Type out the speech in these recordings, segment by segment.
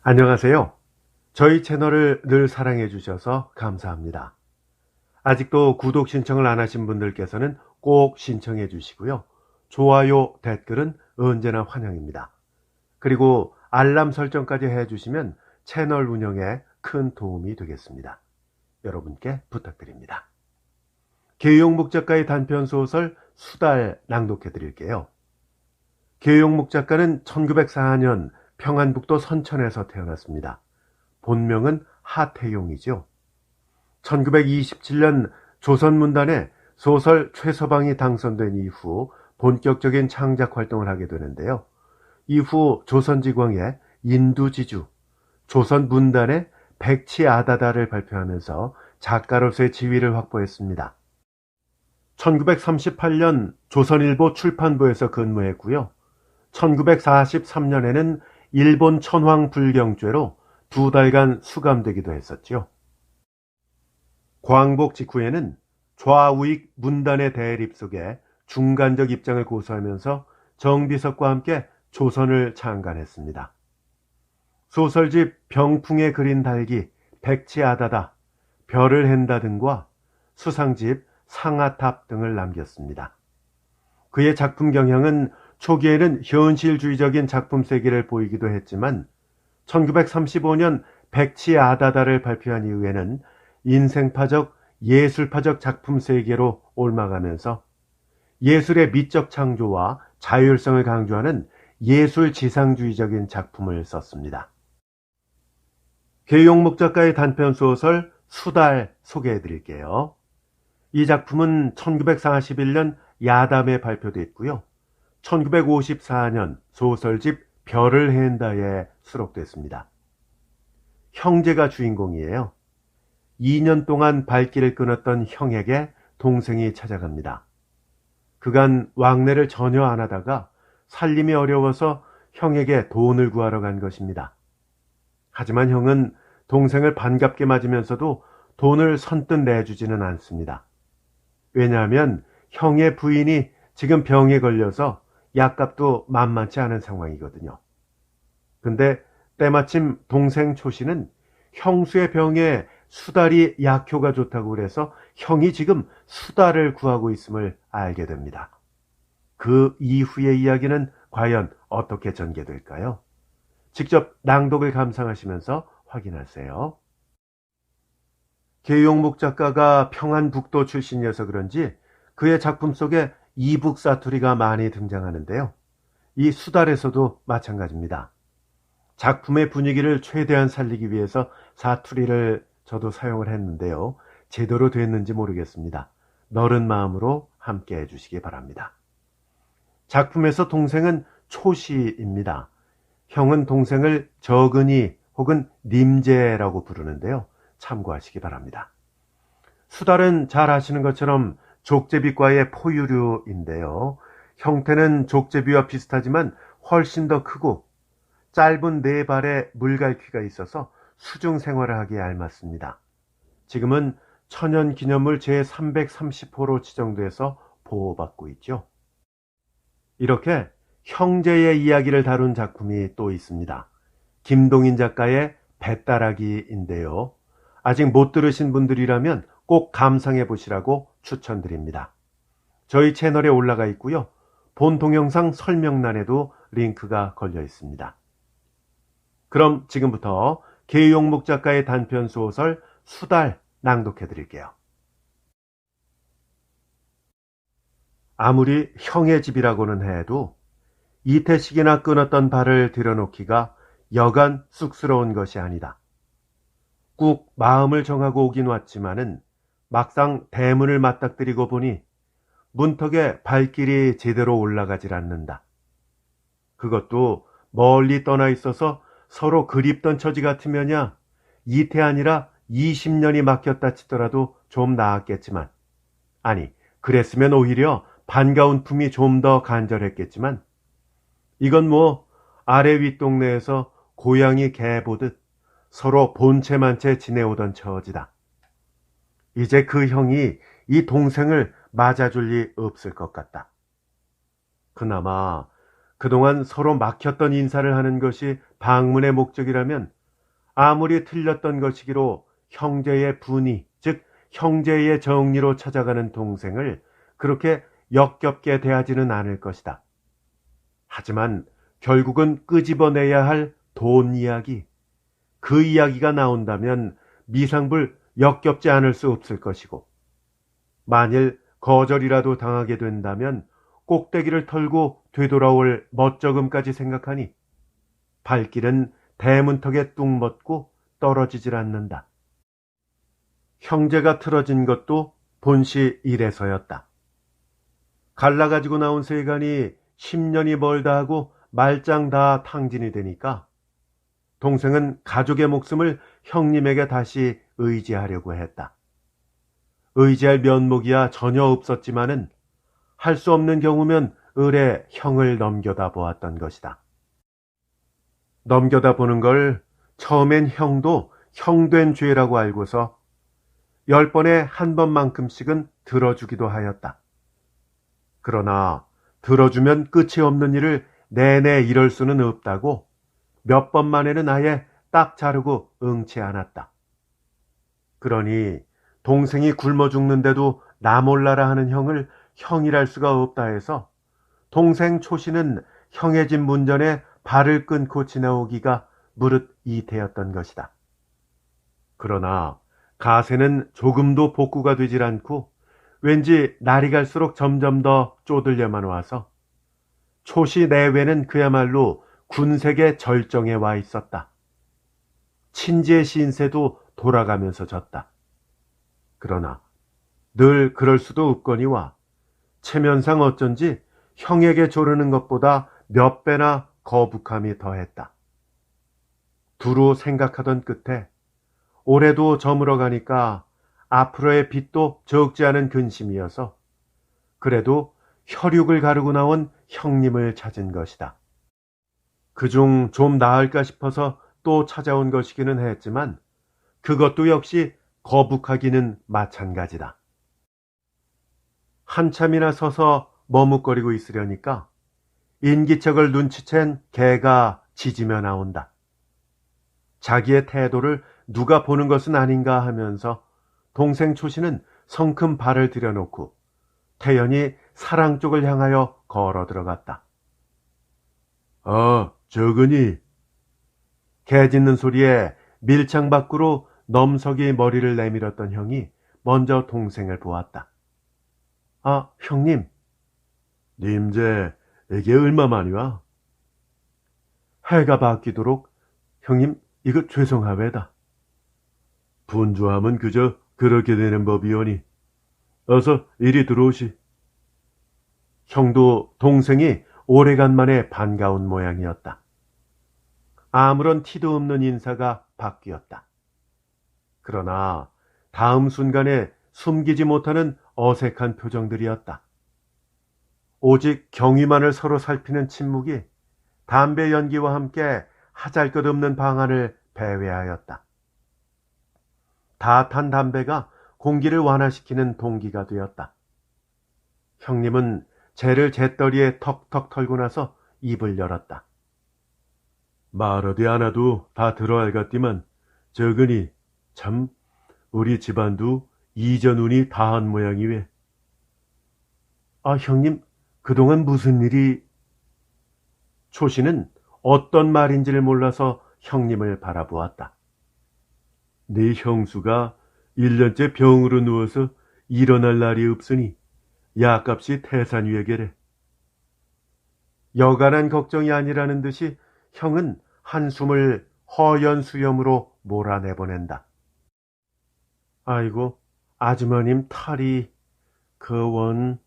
안녕하세요. 저희 채널을 늘 사랑해 주셔서 감사합니다. 아직도 구독 신청을 안 하신 분들께서는 꼭 신청해 주시고요. 좋아요, 댓글은 언제나 환영입니다. 그리고 알람 설정까지 해 주시면 채널 운영에 큰 도움이 되겠습니다. 여러분께 부탁드립니다. 계용묵 작가의 단편소설 수달 낭독해 드릴게요. 계용묵 작가는 1904년 평안북도 선천에서 태어났습니다. 본명은 하태용이죠. 1927년 조선문단에 소설 최서방이 당선된 이후 본격적인 창작 활동을 하게 되는데요. 이후 조선지광의 인두지주, 조선문단의 백치아다다를 발표하면서 작가로서의 지위를 확보했습니다. 1938년 조선일보 출판부에서 근무했고요. 1943년에는 일본 천황불경죄로 2달간 수감되기도 했었죠. 광복 직후에는 좌우익 문단의 대립 속에 중간적 입장을 고수하면서 정비석과 함께 조선을 창간했습니다. 소설집 병풍에 그린 달기, 백치아다다, 별을 헨다 등과 수상집 상아탑 등을 남겼습니다. 그의 작품 경향은 초기에는 현실주의적인 작품 세계를 보이기도 했지만 1935년 백치아다다를 발표한 이후에는 인생파적, 예술파적 작품 세계로 옮아가면서 예술의 미적 창조와 자율성을 강조하는 예술지상주의적인 작품을 썼습니다. 계용묵 작가의 단편소설 수달 소개해 드릴게요. 이 작품은 1941년 야담에 발표됐고요. 1954년 소설집 별을 헨다에 수록됐습니다. 형제가 주인공이에요. 2년 동안 발길을 끊었던 형에게 동생이 찾아갑니다. 그간 왕래를 전혀 안 하다가 살림이 어려워서 형에게 돈을 구하러 간 것입니다. 하지만 형은 동생을 반갑게 맞으면서도 돈을 선뜻 내주지는 않습니다. 왜냐하면 형의 부인이 지금 병에 걸려서 약값도 만만치 않은 상황이거든요. 근데 때마침 동생 초씨는 형수의 병에 수달이 약효가 좋다고 그래서 형이 지금 수달을 구하고 있음을 알게 됩니다. 그 이후의 이야기는 과연 어떻게 전개될까요? 직접 낭독을 감상하시면서 확인하세요. 계용묵 작가가 평안북도 출신이어서 그런지 그의 작품 속에 이북 사투리가 많이 등장하는데요. 이 수달에서도 마찬가지입니다. 작품의 분위기를 최대한 살리기 위해서 사투리를 저도 사용을 했는데요. 제대로 됐는지 모르겠습니다. 너른 마음으로 함께 해주시기 바랍니다. 작품에서 동생은 초시입니다. 형은 동생을 적은이 혹은 님제라고 부르는데요. 참고하시기 바랍니다. 수달은 잘 아시는 것처럼 족제비과의 포유류인데요. 형태는 족제비와 비슷하지만 훨씬 더 크고 짧은 4발의 물갈퀴가 있어서 수중 생활을 하기에 알맞습니다. 지금은 천연기념물 제330호로 지정돼서 보호받고 있죠. 이렇게 형제의 이야기를 다룬 작품이 또 있습니다. 김동인 작가의 배따라기인데요. 아직 못 들으신 분들이라면 꼭 감상해 보시라고 추천드립니다. 저희 채널에 올라가 있고요. 본 동영상 설명란에도 링크가 걸려 있습니다. 그럼 지금부터 계용묵 작가의 단편소설 수달 낭독해 드릴게요. 아무리 형의 집이라고는 해도 이태식이나 끊었던 발을 들여놓기가 여간 쑥스러운 것이 아니다. 꾹 마음을 정하고 오긴 왔지만은 막상 대문을 맞닥뜨리고 보니 문턱에 발길이 제대로 올라가질 않는다. 그것도 멀리 떠나 있어서 서로 그립던 처지 같으면야 이태 아니라 20년이 막혔다 치더라도 좀 나았겠지만, 아니 그랬으면 오히려 반가운 품이 좀 더 간절했겠지만, 이건 뭐 아래 윗동네에서 고양이 개 보듯 서로 본체만 채 지내오던 처지다. 이제 그 형이 이 동생을 맞아줄 리 없을 것 같다. 그나마 그동안 서로 막혔던 인사를 하는 것이 방문의 목적이라면 아무리 틀렸던 것이기로 형제의 분의, 즉 형제의 정리로 찾아가는 동생을 그렇게 역겹게 대하지는 않을 것이다. 하지만 결국은 끄집어내야 할 돈 이야기, 그 이야기가 나온다면 미상불 역겹지 않을 수 없을 것이고, 만일 거절이라도 당하게 된다면 꼭대기를 털고 되돌아올 멋쩍음까지 생각하니 발길은 대문턱에 뚝 뻗고 떨어지질 않는다. 형제가 틀어진 것도 본시 이래서였다. 갈라가지고 나온 세간이 10년이 멀다 하고 말짱 다 탕진이 되니까 동생은 가족의 목숨을 형님에게 다시 의지하려고 했다. 의지할 면목이야 전혀 없었지만은 할 수 없는 경우면 을에 형을 넘겨다 보았던 것이다. 넘겨다 보는 걸 처음엔 형도 형된 죄라고 알고서 10번에 한 번만큼씩은 들어주기도 하였다. 그러나 들어주면 끝이 없는 일을 내내 이럴 수는 없다고 몇 번 만에는 아예 딱 자르고 응치 않았다. 그러니 동생이 굶어 죽는데도 나 몰라라 하는 형을 형이랄 수가 없다 해서 동생 초씨는 형의 집 문전에 발을 끊고 지나오기가 무릇 이태였던 것이다. 그러나 가세는 조금도 복구가 되질 않고 왠지 날이 갈수록 점점 더 쪼들려만 와서 초씨 내외는 그야말로 군색의 절정에 와 있었다. 친지의 신세도 돌아가면서 졌다. 그러나 늘 그럴 수도 없거니와 체면상 어쩐지 형에게 조르는 것보다 몇 배나 거북함이 더했다. 두루 생각하던 끝에 올해도 저물어 가니까 앞으로의 빚도 적지 않은 근심이어서 그래도 혈육을 가르고 나온 형님을 찾은 것이다. 그중 좀 나을까 싶어서 또 찾아온 것이기는 했지만 그것도 역시 거북하기는 마찬가지다. 한참이나 서서 머뭇거리고 있으려니까 인기척을 눈치챈 개가 짖으며 나온다. 자기의 태도를 누가 보는 것은 아닌가 하면서 동생 초씨는 성큼 발을 들여놓고 태연히 사랑 쪽을 향하여 걸어 들어갔다. 저거니. 개 짖는 소리에 밀창 밖으로 넘석이 머리를 내밀었던 형이 먼저 동생을 보았다. 형님. 님제 이게 얼마만이 와? 해가 바뀌도록 형님 이거 죄송하외다. 분주함은 그저 그렇게 되는 법이오니 어서 이리 들어오시. 형도 동생이 오래간만에 반가운 모양이었다. 아무런 티도 없는 인사가 바뀌었다. 그러나 다음 순간에 숨기지 못하는 어색한 표정들이었다. 오직 경위만을 서로 살피는 침묵이 담배 연기와 함께 하잘것없는 방안을 배회하였다. 다 탄 담배가 공기를 완화시키는 동기가 되었다. 형님은 재를 재떨이에 턱턱 털고 나서 입을 열었다. 말어디 않아도 다 들어알겠디만 저거니 참 우리 집안도 이전 운이 다한 모양이외. 형님 그동안 무슨 일이... 초씨는 어떤 말인지를 몰라서 형님을 바라보았다. 네 형수가 1년째 병으로 누워서 일어날 날이 없으니 약값이 태산 위에 계래. 여간한 걱정이 아니라는 듯이 형은 한숨을 허연 수염으로 몰아내보낸다. 아이고 아주머님 탈이 그원...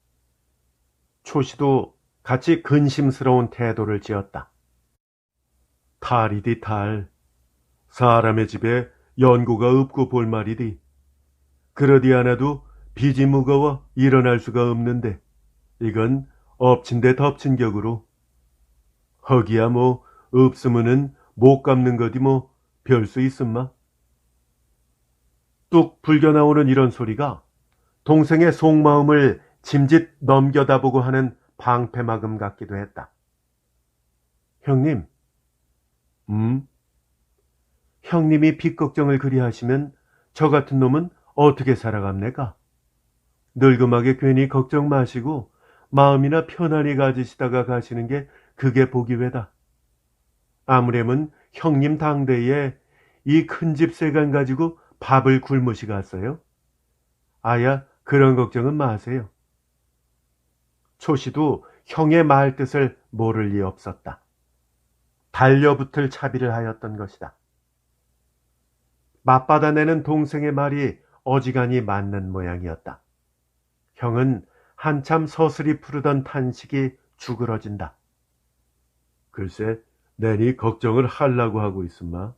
초씨도 같이 근심스러운 태도를 지었다. 탈이디 탈. 사람의 집에 연고가 없고 볼 말이디. 그러디 않아도 빚이 무거워 일어날 수가 없는데 이건 엎친 데 덮친 격으로. 허기야 뭐 없으면은 못 갚는 거디 뭐 별 수 있음마. 뚝 불겨나오는 이런 소리가 동생의 속마음을 짐짓 넘겨다보고 하는 방패막음 같기도 했다. 형님, 음? 형님이 빚 걱정을 그리 하시면 저 같은 놈은 어떻게 살아갑니까? 늙음하게 괜히 걱정 마시고 마음이나 편안히 가지시다가 가시는 게 그게 복이 외다. 아무렴은 형님 당대에 이 큰 집 세간 가지고 밥을 굶으시 갔어요. 아야 그런 걱정은 마세요. 초시도 형의 말 뜻을 모를 리 없었다. 달려붙을 차비를 하였던 것이다. 맞받아내는 동생의 말이 어지간히 맞는 모양이었다. 형은 한참 서슬이 푸르던 탄식이 주그러진다. 글쎄, 내니 걱정을 하려고 하고 있음마.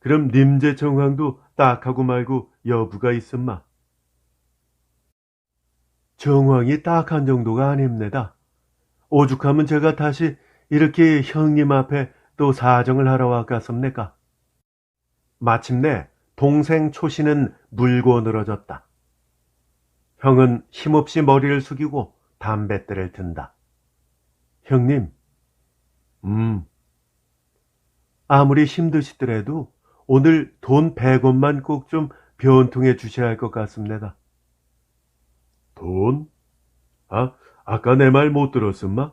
그럼 님제 정황도 딱하고 말고 여부가 있음마. 정황이 딱한 정도가 아닙니다. 오죽하면 제가 다시 이렇게 형님 앞에 또 사정을 하러 왔겠습니까? 마침내 동생 초시는 물고 늘어졌다. 형은 힘없이 머리를 숙이고 담뱃대를 든다. 형님, 아무리 힘드시더라도 오늘 돈 100원만 꼭 좀 변통해 주셔야 할 것 같습니다. 돈? 아까 내 말 못 들었음마?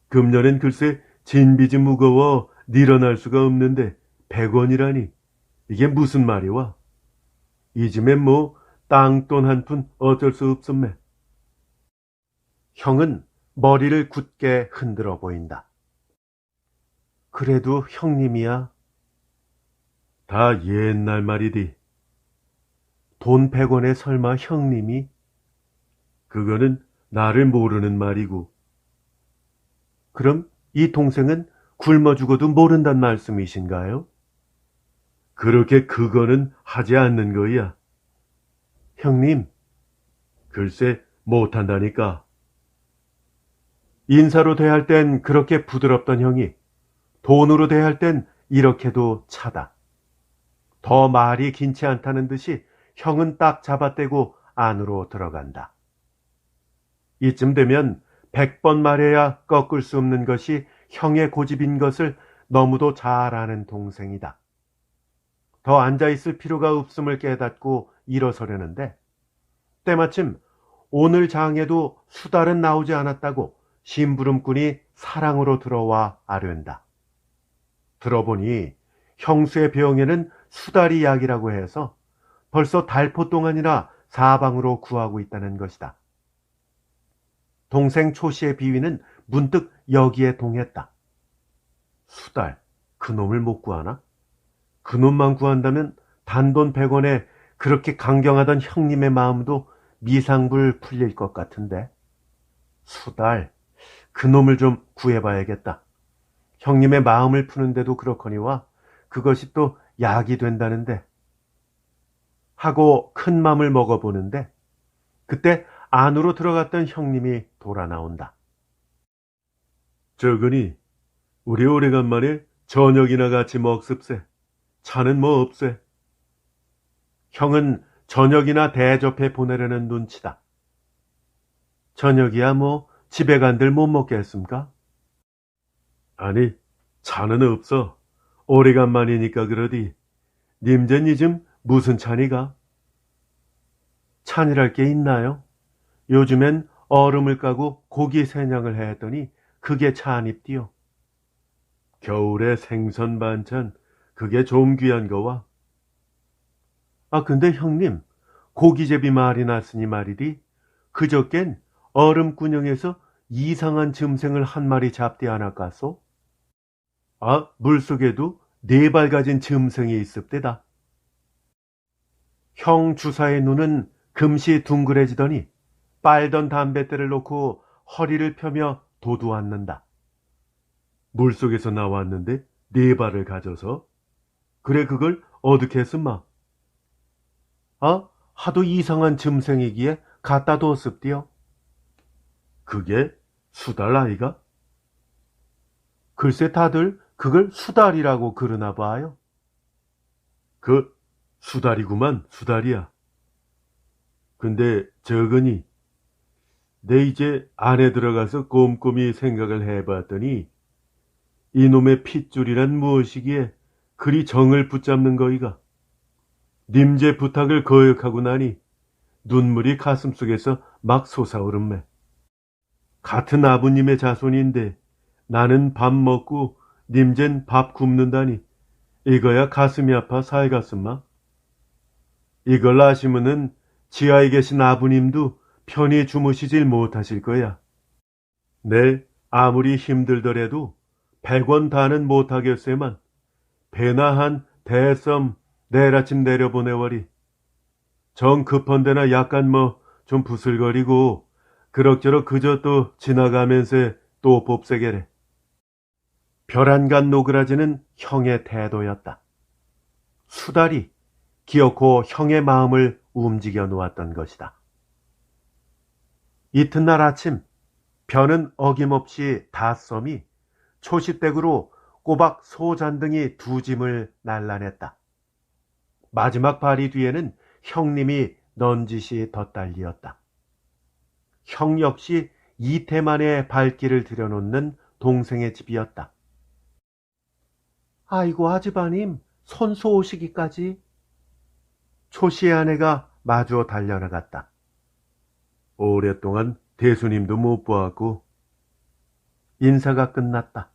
금년엔 글쎄 진빚이 무거워 일어날 수가 없는데 100원이라니 이게 무슨 말이와? 이쯤엔 뭐 땅돈 한 푼 어쩔 수 없음매. 형은 머리를 굳게 흔들어 보인다. 그래도 형님이야. 다 옛날 말이디. 돈 100원에 설마 형님이? 그거는 나를 모르는 말이고. 그럼 이 동생은 굶어 죽어도 모른단 말씀이신가요? 그렇게 그거는 하지 않는 거야. 형님, 글쎄 못한다니까. 인사로 대할 땐 그렇게 부드럽던 형이 돈으로 대할 땐 이렇게도 차다. 더 말이 긴치 않다는 듯이 형은 딱 잡아떼고 안으로 들어간다. 이쯤 되면 100번 말해야 꺾을 수 없는 것이 형의 고집인 것을 너무도 잘 아는 동생이다. 더 앉아있을 필요가 없음을 깨닫고 일어서려는데 때마침 오늘 장에도 수달은 나오지 않았다고 심부름꾼이 사랑으로 들어와 아련다. 들어보니 형수의 병에는 수달이 약이라고 해서 벌써 달포 동안이나 사방으로 구하고 있다는 것이다. 동생 초씨의 비위는 문득 여기에 동했다. 수달, 그놈을 못 구하나? 그놈만 구한다면 단돈 100원에 그렇게 강경하던 형님의 마음도 미상불 풀릴 것 같은데. 수달, 그놈을 좀 구해봐야겠다. 형님의 마음을 푸는데도 그렇거니와 그것이 또 약이 된다는데. 하고 큰 맘을 먹어보는데 그때 안으로 들어갔던 형님이 돌아 나온다. 저거니 우리 오래간만에 저녁이나 같이 먹습세. 차는 뭐 없세. 형은 저녁이나 대접해 보내려는 눈치다. 저녁이야 뭐 집에 간들 못 먹겠습니까? 아니 차는 없어. 오래간만이니까 그러디. 님전 이즘 무슨 차니가? 찬이랄 게 있나요? 요즘엔 얼음을 까고 고기 세냥을 해 했더니 그게 찬입디요. 겨울에 생선 반찬 그게 좀 귀한 거와. 근데 형님 고기제비 말이 났으니 말이디 그저껜 얼음구녕에서 이상한 짐승을 한 마리 잡디 않았겠소? 물속에도 4발 가진 짐승이 있습디다. 형 주사의 눈은 금시 둥그레지더니 빨던 담뱃대를 놓고 허리를 펴며 도두앉는다. 물속에서 나왔는데 4발을 가져서? 그래 그걸 어떻게 했음마? 하도 이상한 짐승이기에 갖다 뒀습디요. 그게 수달 아이가? 글쎄 다들 그걸 수달이라고 그러나 봐요. 그 수달이구만 수달이야. 근데 저거니 내 이제 안에 들어가서 꼼꼼히 생각을 해봤더니 이놈의 핏줄이란 무엇이기에 그리 정을 붙잡는 거이가. 님제 부탁을 거역하고 나니 눈물이 가슴속에서 막 솟아오름매. 같은 아버님의 자손인데 나는 밥 먹고 님젠 밥 굶는다니 이거야 가슴이 아파 살갔음마. 이걸 아시면은 지하에 계신 아버님도 편히 주무시질 못하실 거야. 네, 아무리 힘들더라도 100원 다는 못하겠어만 배나 한 대섬 내일 아침 내려보내워리. 정 급한 데나 약간 좀 부슬거리고 그럭저럭 그저 또 지나가면서 또 봅세게래. 벼란간 노그라지는 형의 태도였다. 수달이 기어코 형의 마음을 움직여 놓았던 것이다. 이튿날 아침 벼는 어김없이 닷섬이 초시댁으로 꼬박 소잔등이 두 짐을 날라냈다. 마지막 바리 뒤에는 형님이 넌지시 덧달리었다. 형 역시 이태 만에 발길을 들여놓는 동생의 집이었다. 아이고 아주바님, 손수 오시기까지. 초시의 아내가 마주 달려나갔다. 오랫동안 대수님도 못 보았고. 인사가 끝났다.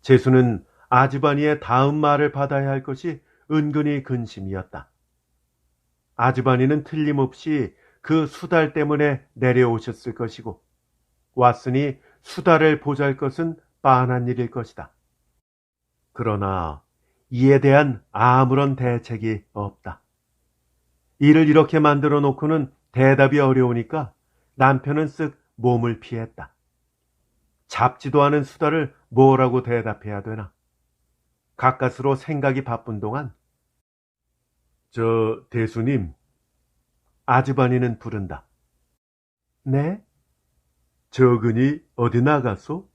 재수는 아주바니의 다음 말을 받아야 할 것이 은근히 근심이었다. 아주바니는 틀림없이 그 수달 때문에 내려오셨을 것이고 왔으니 수달을 보잘 것은 빤한 일일 것이다. 그러나 이에 대한 아무런 대책이 없다. 일을 이렇게 만들어 놓고는 대답이 어려우니까 남편은 쓱 몸을 피했다. 잡지도 않은 수달을 뭐라고 대답해야 되나. 가까스로 생각이 바쁜 동안 저 대수님, 아주바니는 부른다. 네? 저근이 어디 나갔소?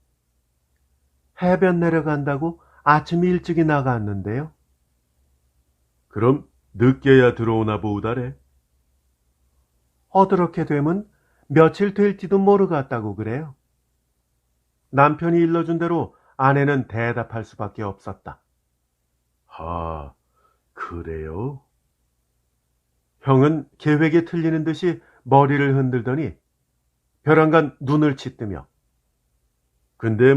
해변 내려간다고 아침 일찍이 나갔는데요. 그럼 늦게야 들어오나 보우다래. 어떻게 되면 며칠 될지도 모르겠다고 그래요. 남편이 일러준 대로 아내는 대답할 수밖에 없었다. 아, 그래요? 형은 계획이 틀리는 듯이 머리를 흔들더니 벼랑간 눈을 치뜨며 근데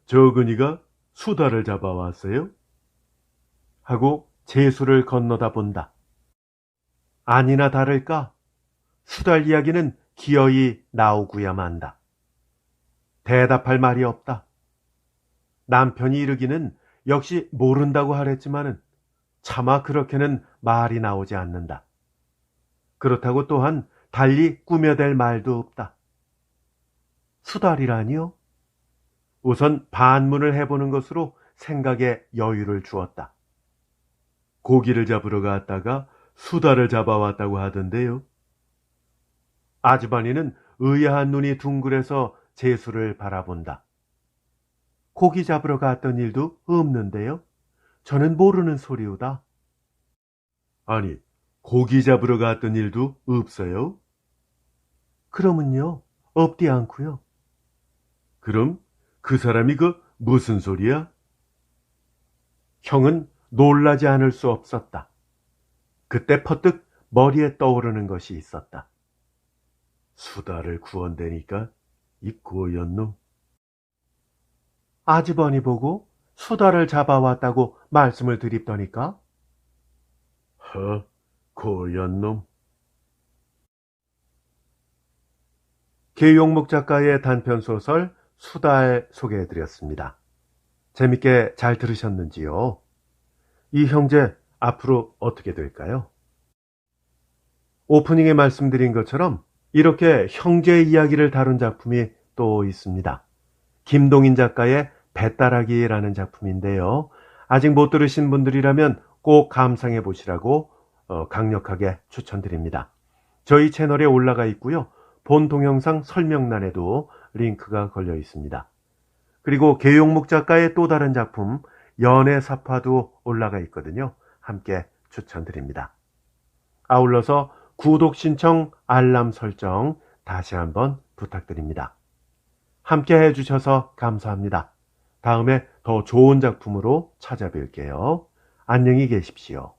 저근이가 수달을 잡아왔어요? 하고 재수를 건너다 본다. 아니나 다를까 수달 이야기는 기어이 나오고야 만다. 대답할 말이 없다. 남편이 이르기는 역시 모른다고 하랬지만은 차마 그렇게는 말이 나오지 않는다. 그렇다고 또한 달리 꾸며댈 말도 없다. 수달이라니요? 우선 반문을 해보는 것으로 생각에 여유를 주었다. 고기를 잡으러 갔다가 수달을 잡아왔다고 하던데요. 아주바니는 의아한 눈이 둥글해서 재수를 바라본다. 고기 잡으러 갔던 일도 없는데요. 저는 모르는 소리우다. 아니, 고기 잡으러 갔던 일도 없어요? 그러면요, 없디 않고요. 그럼 그 사람이 무슨 소리야? 형은 놀라지 않을 수 없었다. 그때 퍼뜩 머리에 떠오르는 것이 있었다. 수달을 구원대니까 이 고연놈. 아주버니 보고 수달을 잡아왔다고 말씀을 드립더니까. 고연놈. 계용목 작가의 단편소설 수달 소개해드렸습니다. 재밌게 잘 들으셨는지요? 이 형제 앞으로 어떻게 될까요? 오프닝에 말씀드린 것처럼 이렇게 형제 이야기를 다룬 작품이 또 있습니다. 김동인 작가의 배따라기라는 작품인데요. 아직 못 들으신 분들이라면 꼭 감상해 보시라고 강력하게 추천드립니다. 저희 채널에 올라가 있고요. 본 동영상 설명란에도 링크가 걸려 있습니다. 그리고 계용목 작가의 또 다른 작품 연애사파도 올라가 있거든요. 함께 추천드립니다. 아울러서 구독 신청, 알람 설정 다시 한번 부탁드립니다. 함께 해주셔서 감사합니다. 다음에 더 좋은 작품으로 찾아뵐게요. 안녕히 계십시오.